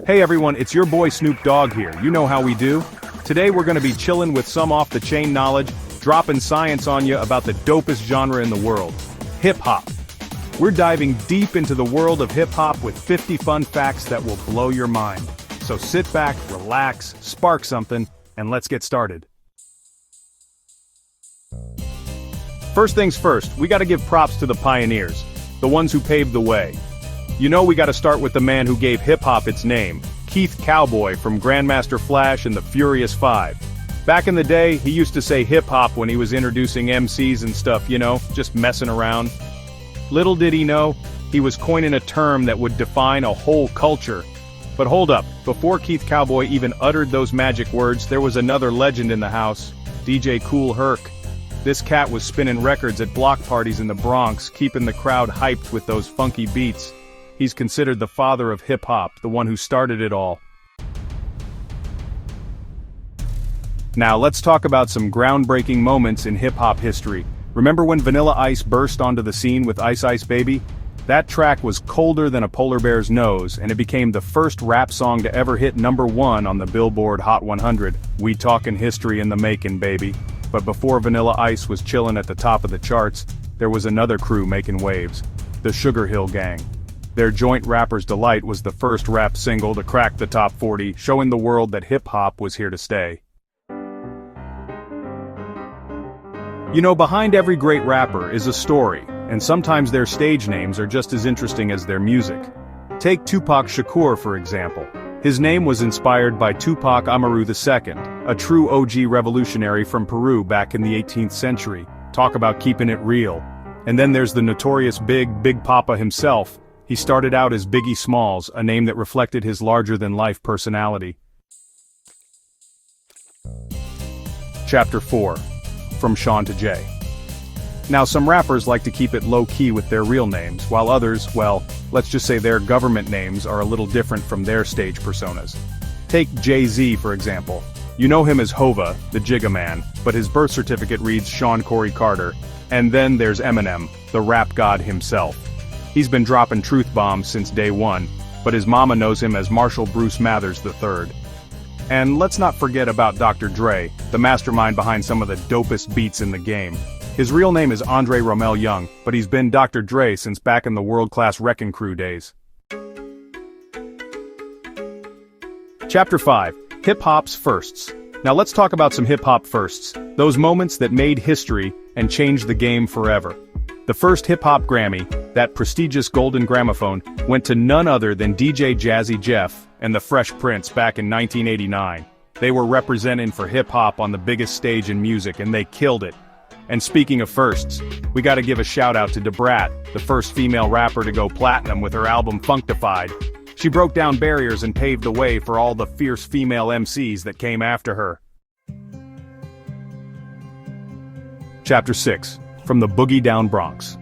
Hey everyone, it's your boy Snoop Dogg here. You know how we do. Today we're gonna be chillin' with some off-the-chain knowledge, dropping science on you about the dopest genre in the world, hip-hop. We're diving deep into the world of hip-hop with 50 fun facts that will blow your mind. So sit back, relax, spark something, and let's get started. First things first, we gotta give props to the pioneers, the ones who paved the way. You know we gotta start with the man who gave hip-hop its name, Keith Cowboy from Grandmaster Flash and the Furious Five. Back in the day, he used to say hip-hop when he was introducing MCs and stuff, you know, just messing around. Little did he know, he was coining a term that would define a whole culture. But hold up, before Keith Cowboy even uttered those magic words, there was another legend in the house, DJ Kool Herc. This cat was spinning records at block parties in the Bronx, keeping the crowd hyped with those funky beats. He's considered the father of hip-hop, the one who started it all. Now let's talk about some groundbreaking moments in hip-hop history. Remember when Vanilla Ice burst onto the scene with Ice Ice Baby? That track was colder than a polar bear's nose, and it became the first rap song to ever hit #1 on the Billboard Hot 100. We talkin' history in the making, baby. But before Vanilla Ice was chillin' at the top of the charts, there was another crew making waves, the Sugar Hill Gang. Their joint Rapper's Delight was the first rap single to crack the top 40, showing the world that hip-hop was here to stay. You know, behind every great rapper is a story, and sometimes their stage names are just as interesting as their music. Take Tupac Shakur for example. His name was inspired by Tupac Amaru II, a true OG revolutionary from Peru back in the 18th century. Talk about keeping it real. And then there's the notorious Big Papa himself. He started out as Biggie Smalls, a name that reflected his larger-than-life personality. Chapter 4. From Shawn to Jay. Now some rappers like to keep it low-key with their real names, while others, well, let's just say their government names are a little different from their stage personas. Take Jay-Z for example. You know him as Hova, the Jigga Man, but his birth certificate reads Shawn Corey Carter. And then there's Eminem, the rap god himself. He's been dropping truth bombs since day one, but his mama knows him as Marshall Bruce Mathers III. And let's not forget about Dr. Dre, the mastermind behind some of the dopest beats in the game. His real name is Andre Romel Young, but he's been Dr. Dre since back in the world-class Wreckin' Crew days. Chapter 5. Hip-Hop's Firsts. Now let's talk about some hip-hop firsts, those moments that made history and changed the game forever. The first hip-hop Grammy, that prestigious golden gramophone, went to none other than DJ Jazzy Jeff and the Fresh Prince back in 1989. They were representing for hip-hop on the biggest stage in music and they killed it. And speaking of firsts, we gotta give a shout-out to Da Brat, the first female rapper to go platinum with her album Functified. She broke down barriers and paved the way for all the fierce female MCs that came after her. Chapter 6. From the Boogie Down Bronx.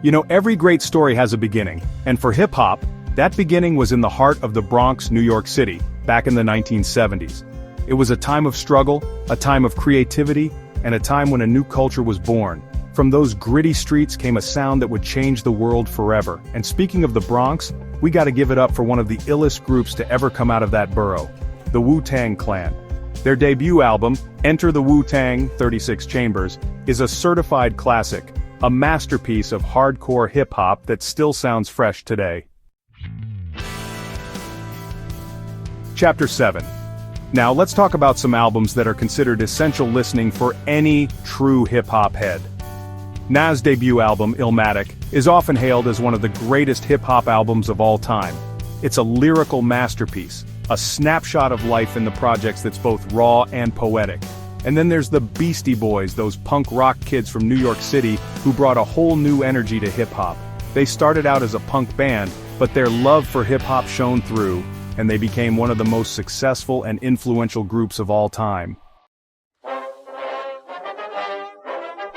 You know, every great story has a beginning, and for hip-hop, that beginning was in the heart of the Bronx, New York City, back in the 1970s. It was a time of struggle, a time of creativity, and a time when a new culture was born. From those gritty streets came a sound that would change the world forever. And speaking of the Bronx, we gotta give it up for one of the illest groups to ever come out of that borough, the Wu-Tang Clan. Their debut album, Enter the Wu-Tang, 36 Chambers, is a certified classic, a masterpiece of hardcore hip-hop that still sounds fresh today. Chapter 7. Now let's talk about some albums that are considered essential listening for any true hip-hop head. Nas' debut album, Illmatic, is often hailed as one of the greatest hip-hop albums of all time. It's a lyrical masterpiece, a snapshot of life in the projects that's both raw and poetic. And then there's the Beastie Boys, those punk rock kids from New York City who brought a whole new energy to hip-hop. They started out as a punk band, but their love for hip-hop shone through, and they became one of the most successful and influential groups of all time.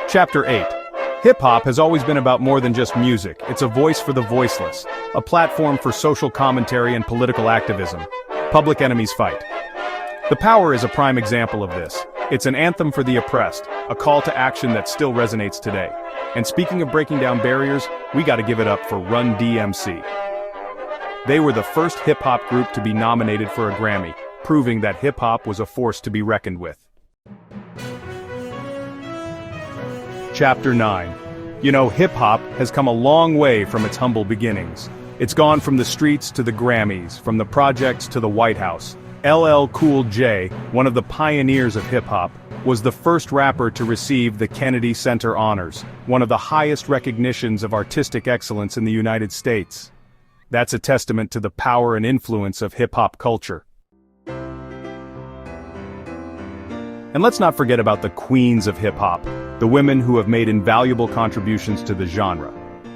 Chapter 8. Hip-hop has always been about more than just music. It's a voice for the voiceless, a platform for social commentary and political activism. Public Enemy's Fight. The Power is a prime example of this. It's an anthem for the oppressed, a call to action that still resonates today. And speaking of breaking down barriers, we gotta give it up for Run DMC. They were the first hip-hop group to be nominated for a Grammy, proving that hip-hop was a force to be reckoned with. Chapter 9. You know, hip-hop has come a long way from its humble beginnings. It's gone from the streets to the Grammys, from the projects to the White House. LL Cool J, one of the pioneers of hip-hop, was the first rapper to receive the Kennedy Center Honors, one of the highest recognitions of artistic excellence in the United States. That's a testament to the power and influence of hip-hop culture. And let's not forget about the queens of hip-hop, the women who have made invaluable contributions to the genre.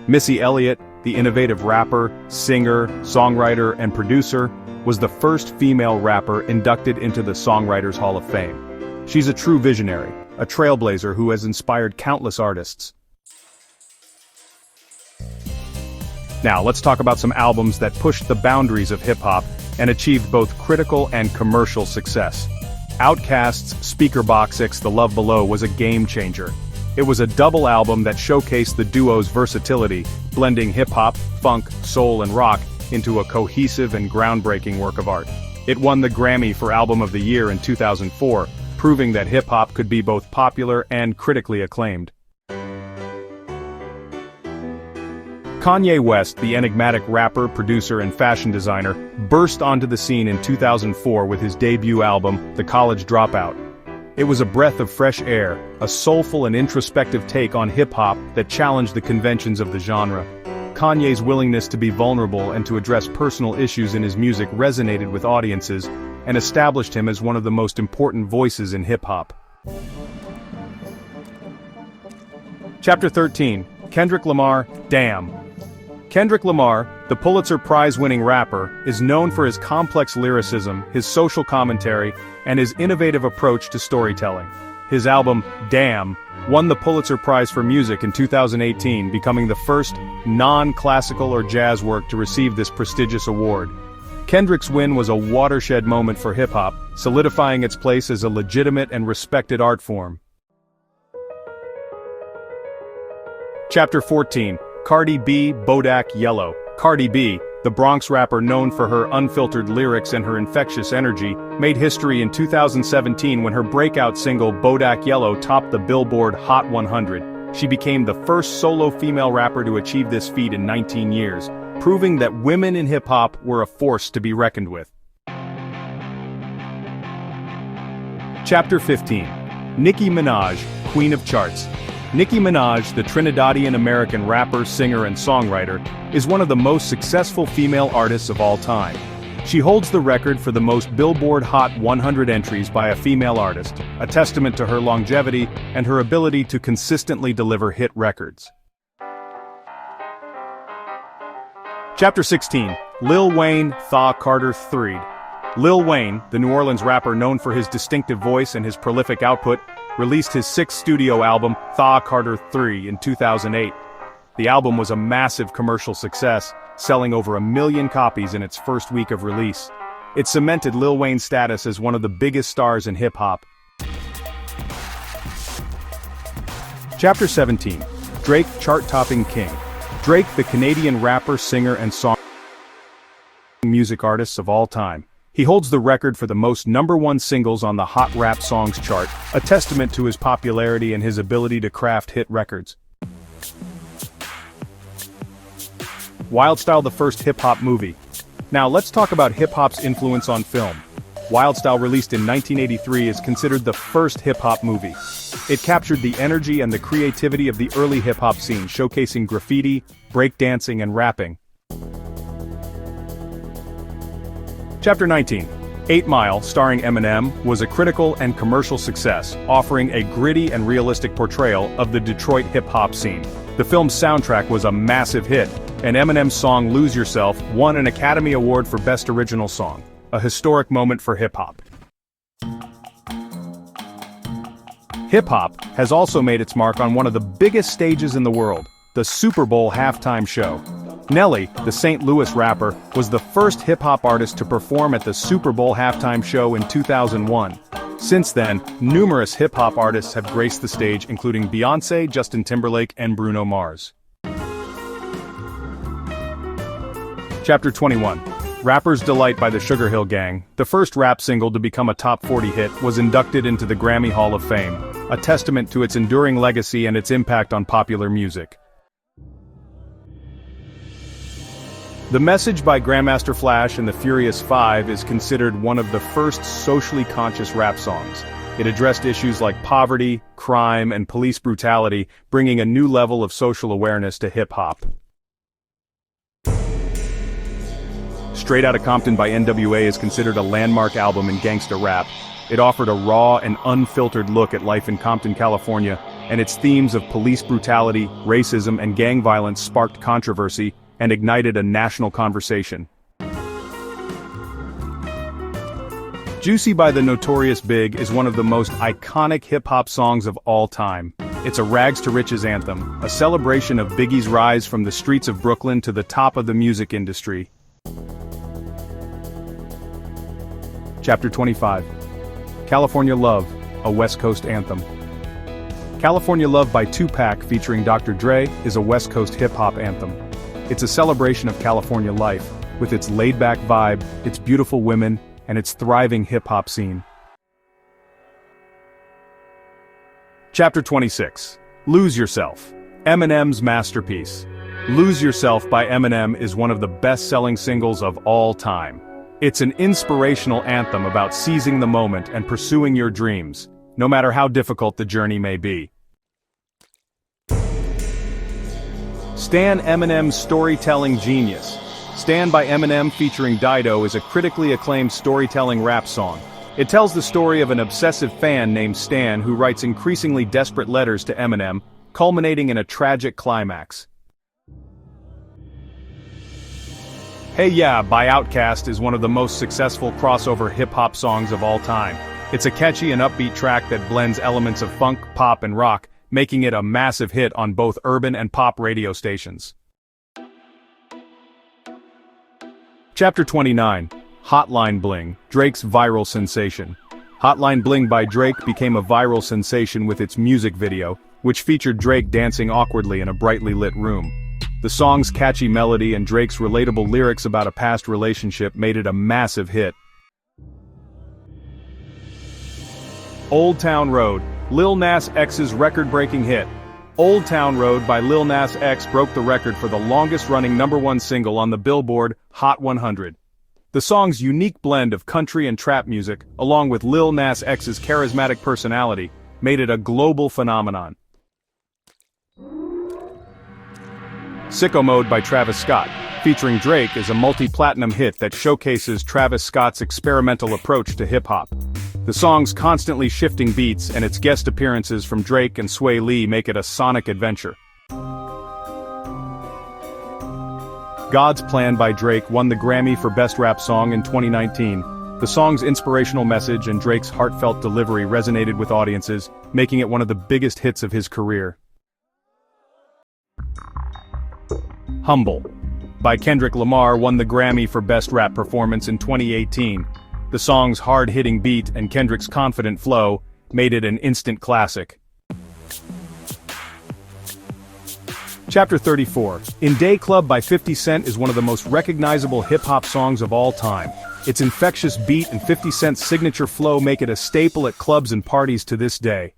Missy Elliott, the innovative rapper, singer, songwriter, and producer, was the first female rapper inducted into the Songwriters Hall of Fame. She's a true visionary, a trailblazer who has inspired countless artists. Now, let's talk about some albums that pushed the boundaries of hip-hop and achieved both critical and commercial success. OutKast's Speakerboxxx The Love Below was a game-changer. It was a double album that showcased the duo's versatility, blending hip-hop, funk, soul, and rock into a cohesive and groundbreaking work of art. It won the Grammy for Album of the Year in 2004, proving that hip-hop could be both popular and critically acclaimed. Kanye West, the enigmatic rapper, producer, and fashion designer, burst onto the scene in 2004 with his debut album, The College Dropout. It was a breath of fresh air, a soulful and introspective take on hip-hop that challenged the conventions of the genre. Kanye's willingness to be vulnerable and to address personal issues in his music resonated with audiences and established him as one of the most important voices in hip-hop. Chapter 13. Kendrick Lamar, Damn. Kendrick Lamar, the Pulitzer Prize-winning rapper, is known for his complex lyricism, his social commentary, and his innovative approach to storytelling. His album, Damn, won the Pulitzer Prize for Music in 2018, becoming the first non-classical or jazz work to receive this prestigious award. Kendrick's win was a watershed moment for hip-hop, solidifying its place as a legitimate and respected art form. Chapter 14. Cardi B, Bodak Yellow. Cardi B, the Bronx rapper known for her unfiltered lyrics and her infectious energy, made history in 2017 when her breakout single Bodak Yellow topped the Billboard Hot 100. She became the first solo female rapper to achieve this feat in 19 years, proving that women in hip-hop were a force to be reckoned with. Chapter 15. Nicki Minaj, Queen of Charts. Nicki Minaj, the Trinidadian-American rapper, singer, and songwriter, is one of the most successful female artists of all time. She holds the record for the most Billboard Hot 100 entries by a female artist, a testament to her longevity and her ability to consistently deliver hit records. Chapter 16. Lil Wayne, Thaw Carter III. Lil Wayne, the New Orleans rapper known for his distinctive voice and his prolific output, released his sixth studio album, Thaw Carter III, in 2008. The album was a massive commercial success, selling over 1 million copies in its first week of release. It cemented Lil Wayne's status as one of the biggest stars in hip-hop. Chapter 17. Drake, Chart-Topping King. Drake, the Canadian rapper, singer, and music artist of all time. He holds the record for the most #1 singles on the Hot Rap Songs chart, a testament to his popularity and his ability to craft hit records. Wild Style, the first hip-hop movie. Now let's talk about hip-hop's influence on film. Wild Style, released in 1983, is considered the first hip-hop movie. It captured the energy and the creativity of the early hip-hop scene, showcasing graffiti, breakdancing, and rapping. Chapter 19. 8 Mile, starring Eminem, was a critical and commercial success, offering a gritty and realistic portrayal of the Detroit hip-hop scene. The film's soundtrack was a massive hit, and Eminem's song Lose Yourself won an Academy Award for Best Original Song, a historic moment for hip-hop. Hip-hop has also made its mark on one of the biggest stages in the world, the Super Bowl halftime show. Nelly, the St. Louis rapper, was the first hip-hop artist to perform at the Super Bowl halftime show in 2001. Since then, numerous hip-hop artists have graced the stage, including Beyoncé, Justin Timberlake, and Bruno Mars. Chapter 21. Rapper's Delight by the Sugar Hill Gang, the first rap single to become a top 40 hit, was inducted into the Grammy Hall of Fame, a testament to its enduring legacy and its impact on popular music. The Message by Grandmaster Flash and the Furious Five is considered one of the first socially conscious rap songs. It addressed issues like poverty, crime, and police brutality, bringing a new level of social awareness to hip-hop. Straight Outta Compton by NWA is considered a landmark album in gangsta rap. It offered a raw and unfiltered look at life in Compton, California, and its themes of police brutality, racism, and gang violence sparked controversy and ignited a national conversation. Juicy by the Notorious Big is one of the most iconic hip-hop songs of all time. It's a rags-to-riches anthem, a celebration of Biggie's rise from the streets of Brooklyn to the top of the music industry. Chapter 25. California Love, a West Coast anthem. California Love by Tupac featuring Dr. Dre is a West Coast hip-hop anthem. It's a celebration of California life, with its laid-back vibe, its beautiful women, and its thriving hip-hop scene. Chapter 26. Lose Yourself, Eminem's masterpiece. Lose Yourself by Eminem is one of the best-selling singles of all time. It's an inspirational anthem about seizing the moment and pursuing your dreams, no matter how difficult the journey may be. Stan Eminem's storytelling genius. Stan by Eminem featuring Dido is a critically acclaimed storytelling rap song. It tells the story of an obsessive fan named Stan who writes increasingly desperate letters to Eminem, culminating in a tragic climax. Hey Yeah by OutKast is one of the most successful crossover hip-hop songs of all time. It's a catchy and upbeat track that blends elements of funk, pop, and rock, making it a massive hit on both urban and pop radio stations. Chapter 29. Hotline Bling, Drake's viral sensation. Hotline Bling by Drake became a viral sensation with its music video, which featured Drake dancing awkwardly in a brightly lit room. The song's catchy melody and Drake's relatable lyrics about a past relationship made it a massive hit. Old Town Road, Lil Nas X's record-breaking hit. Old Town Road by Lil Nas X broke the record for the longest-running #1 single on the Billboard Hot 100. The song's unique blend of country and trap music, along with Lil Nas X's charismatic personality, made it a global phenomenon. Sicko Mode by Travis Scott, featuring Drake, is a multi-platinum hit that showcases Travis Scott's experimental approach to hip-hop. The song's constantly shifting beats and its guest appearances from Drake and Sway Lee make it a sonic adventure. God's Plan by Drake won the Grammy for Best Rap Song in 2019. The song's inspirational message and Drake's heartfelt delivery resonated with audiences, making it one of the biggest hits of his career. Humble by Kendrick Lamar won the Grammy for Best Rap Performance in 2018. The song's hard-hitting beat and Kendrick's confident flow made it an instant classic. Chapter 34. In Day Club by 50 Cent is one of the most recognizable hip-hop songs of all time. Its infectious beat and 50 Cent's signature flow make it a staple at clubs and parties to this day.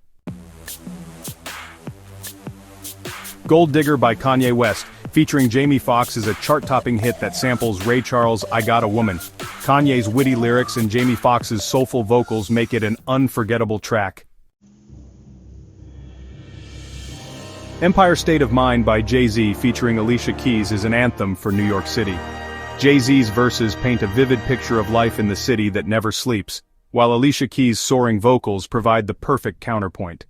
Gold Digger by Kanye West, featuring Jamie Foxx, is a chart-topping hit that samples Ray Charles' I Got a Woman. Kanye's witty lyrics and Jamie Foxx's soulful vocals make it an unforgettable track. Empire State of Mind by Jay-Z featuring Alicia Keys is an anthem for New York City. Jay-Z's verses paint a vivid picture of life in the city that never sleeps, while Alicia Keys' soaring vocals provide the perfect counterpoint.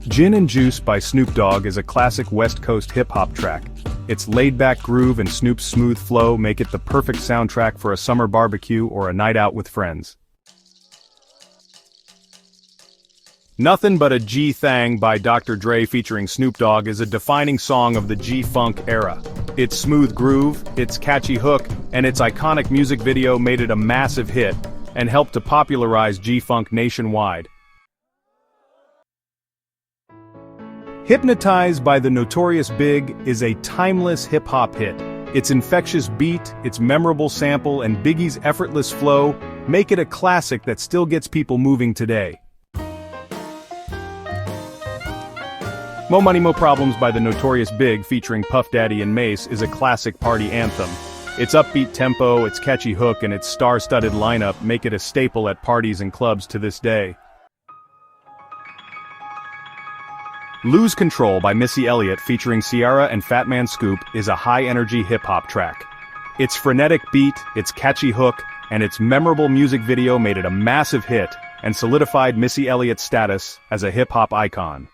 Gin and Juice by Snoop Dogg is a classic West Coast hip-hop track. Its laid-back groove and Snoop's smooth flow make it the perfect soundtrack for a summer barbecue or a night out with friends. Nothing But a G-Thang by Dr. Dre featuring Snoop Dogg is a defining song of the G-Funk era. Its smooth groove, its catchy hook, and its iconic music video made it a massive hit, and helped to popularize G-Funk nationwide. Hypnotized by the Notorious B.I.G is a timeless hip-hop hit. Its infectious beat, its memorable sample, and Biggie's effortless flow make it a classic that still gets people moving today. Mo Money Mo Problems by the Notorious B.I.G featuring Puff Daddy and Mace is a classic party anthem. Its upbeat tempo, its catchy hook, and its star-studded lineup make it a staple at parties and clubs to this day. Lose Control by Missy Elliott featuring Ciara and Fat Man Scoop is a high-energy hip-hop track. Its frenetic beat, its catchy hook, and its memorable music video made it a massive hit and solidified Missy Elliott's status as a hip-hop icon.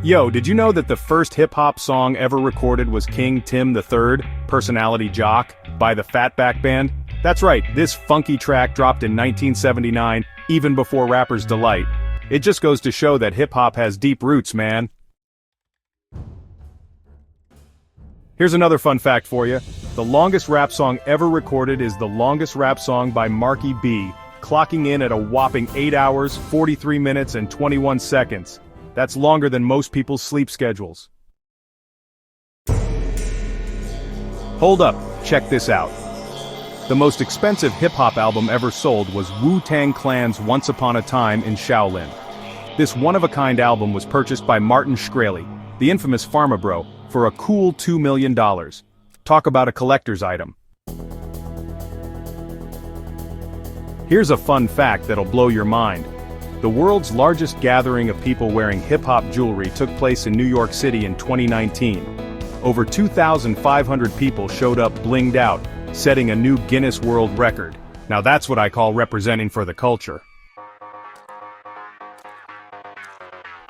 Yo, did you know that the first hip-hop song ever recorded was King Tim III, Personality Jock, by the Fatback Band? That's right, this funky track dropped in 1979, even before Rapper's Delight. It just goes to show that hip-hop has deep roots, man. Here's another fun fact for you. The longest rap song ever recorded is the longest rap song by Marky B, clocking in at a whopping 8 hours, 43 minutes, and 21 seconds. That's longer than most people's sleep schedules. Hold up, check this out. The most expensive hip-hop album ever sold was Wu-Tang Clan's Once Upon a Time in Shaolin. This one-of-a-kind album was purchased by Martin Shkreli, the infamous Pharma Bro, for a cool $2 million. Talk about a collector's item. Here's a fun fact that'll blow your mind. The world's largest gathering of people wearing hip-hop jewelry took place in New York City in 2019. Over 2,500 people showed up blinged out, setting a new Guinness World Record. Now that's what I call representing for the culture.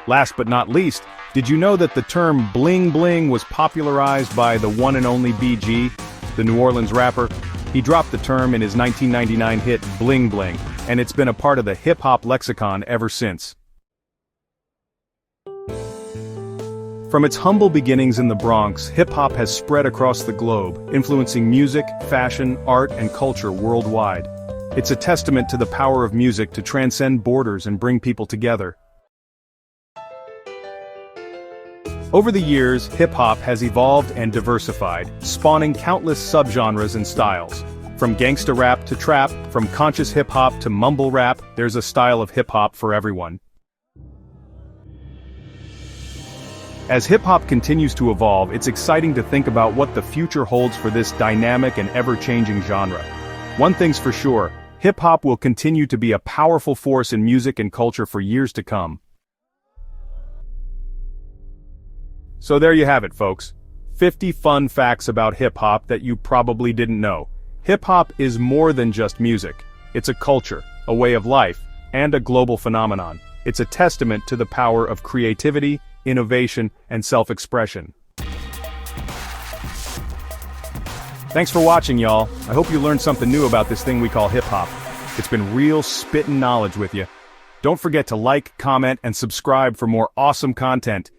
Last but not least, did you know that the term bling bling was popularized by the one and only B.I.G, the New Orleans rapper? He dropped the term in his 1999 hit Bling Bling, and it's been a part of the hip-hop lexicon ever since. From its humble beginnings in the Bronx, hip-hop has spread across the globe, influencing music, fashion, art, and culture worldwide. It's a testament to the power of music to transcend borders and bring people together. Over the years, hip-hop has evolved and diversified, spawning countless subgenres and styles. From gangsta rap to trap, from conscious hip-hop to mumble rap, there's a style of hip-hop for everyone. As hip-hop continues to evolve, it's exciting to think about what the future holds for this dynamic and ever-changing genre. One thing's for sure, hip-hop will continue to be a powerful force in music and culture for years to come. So there you have it, folks. 50 fun facts about hip-hop that you probably didn't know. Hip-hop is more than just music. It's a culture, a way of life, and a global phenomenon. It's a testament to the power of creativity, innovation, and self-expression. Thanks for watching, y'all. I hope you learned something new about this thing we call hip-hop. It's been real spittin' knowledge with you. Don't forget to like, comment, and subscribe for more awesome content.